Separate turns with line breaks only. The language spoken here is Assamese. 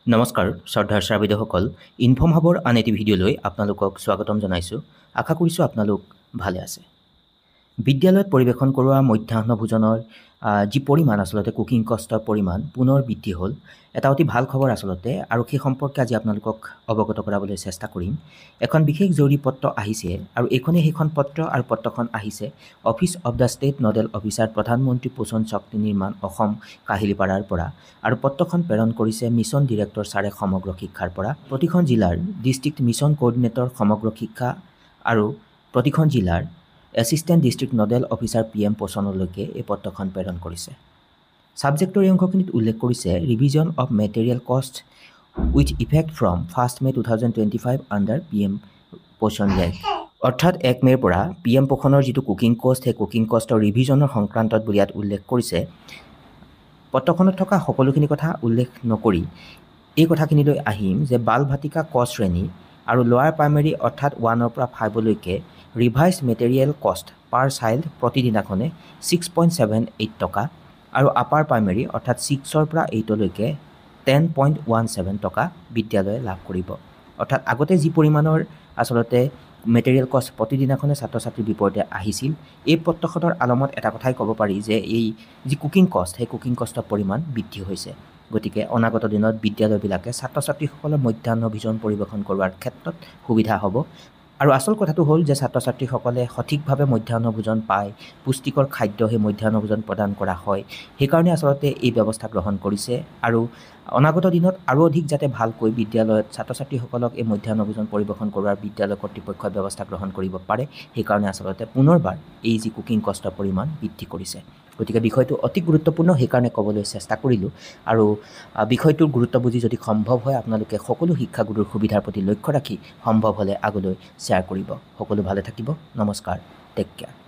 নমস্কাৰ শ্ৰদ্ধাৰ শ্ৰাবিদসকল ইনফৰ্ম হাবৰ আন এটি ভিডিঅ'লৈ আপোনালোকক স্বাগতম জনাইছোঁ। আশা কৰিছোঁ আপোনালোক ভালে আছে। বিদ্যালয়ত পৰিৱেশন কৰোৱা মধ্যাহ্ন ভোজনৰ যি পৰিমাণ আচলতে কুকিং কষ্টৰ পৰিমাণ পুনৰ বৃদ্ধি হ'ল। এটা অতি ভাল খবৰ আচলতে, আৰু সেই সম্পৰ্কে আজি আপোনালোকক অৱগত কৰাবলৈ চেষ্টা কৰিম। এখন বিশেষ জৰুৰী পত্ৰ আহিছে, আৰু এইখনেই সেইখন পত্ৰ, আৰু পত্ৰখন আহিছে office of the state nodal officer প্ৰধানমন্ত্ৰী পোষণ শক্তি নিৰ্মাণ অসম কাহিলীপাৰাৰ পৰা, আৰু পত্ৰখন প্ৰেৰণ কৰিছে মিছন ডিৰেক্টৰ ছাৰে সমগ্ৰ শিক্ষাৰ পৰা। প্ৰতিখন জিলাৰ ডিষ্ট্ৰিক্ট মিছন কোঅৰ্ডিনেটৰ সমগ্ৰ শিক্ষা আৰু প্ৰতিখন জিলাৰ assistant district nodal officer PM পোষণলৈকে এই পত্ৰখন প্ৰেৰণ কৰিছে। ছাবজেক্টৰ এই অংশখিনিত উল্লেখ কৰিছে ৰিভিজন অফ মেটেৰিয়েল কষ্ট with effect from 1 May 2025 under PM পোষণ ৰেগ। অৰ্থাৎ 1 মে'ৰ পৰা PM পোষণৰ যিটো কুকিং কষ্ট, সেই কুকিং কষ্টৰ ৰিভিজনৰ সংক্ৰান্তত বুলি ইয়াত উল্লেখ কৰিছে। পত্ৰখনত থকা সকলোখিনি কথা উল্লেখ নকৰি এই কথাখিনিলৈ আহিম যে বাল ভাটিকা ক শ্ৰেণী আৰু লোৱাৰ প্ৰাইমেৰী অৰ্থাৎ 1ৰ পৰা 5লৈকে ৰিভাইজ মেটেৰিয়েল কষ্ট পাৰ চাইল্ড প্ৰতিদিনাখনে 6.78 টকা, আৰু আপাৰ প্ৰাইমেৰী অৰ্থাৎ 6ৰ পৰা 8লৈকে 10.17 টকা বিদ্যালয়ে লাভ কৰিব। অৰ্থাৎ আগতে যি পৰিমাণৰ আচলতে মেটেৰিয়েল কষ্ট প্ৰতিদিনাখনে ছাত্ৰ ছাত্ৰীৰ বিপৰীতে আহিছিল, এই পত্ৰখনৰ আলমত এটা কথাই ক'ব পাৰি যে এই যি কুকিং কষ্ট, সেই কুকিং কষ্টৰ পৰিমাণ বৃদ্ধি হৈছে। গতিকে অনাগত দিনত বিদ্যালয়বিলাকে ছাত্ৰ ছাত্ৰীসকলৰ মধ্যাহ্ন ভোজন পৰিৱেশন কৰোৱাৰ ক্ষেত্ৰত সুবিধা হ'ব। আৰু আচল কথাটো হ'ল যে ছাত্ৰ ছাত্ৰীসকলে সঠিকভাৱে মধ্যাহ্ন ভোজন পায়, পুষ্টিকৰ খাদ্য সেই মধ্যাহ্ন ভোজন প্ৰদান কৰা হয়। সেইকাৰণে আচলতে এই ব্যৱস্থা গ্ৰহণ কৰিছে, আৰু অনাগত দিনত আৰু অধিক যাতে ভালকৈ বিদ্যালয়ত ছাত্ৰ ছাত্ৰীসকলক এই মধ্যাহ্ন ভোজন পৰিৱেশন কৰোৱাৰ বিদ্যালয় কৰ্তৃপক্ষই ব্যৱস্থা গ্ৰহণ কৰিব পাৰে। সেইকাৰণে আচলতে পুনৰবাৰ এই যি কুকিং কষ্টৰ পৰিমাণ বৃদ্ধি কৰিছে। গতিকে বিষয়টো অতি গুৰুত্বপূৰ্ণ, সেইকাৰণে ক'বলৈ চেষ্টা কৰিলোঁ। আৰু বিষয়টোৰ গুৰুত্ব বুজি যদি সম্ভৱ হয় আপোনালোকে সকলো শিক্ষাগুৰুৰ সুবিধাৰ প্ৰতি লক্ষ্য ৰাখি সম্ভৱ হ'লে আগলৈ শ্বেয়াৰ কৰিব। সকলো ভালে থাকিব। নমস্কাৰ, টেক কেয়াৰ।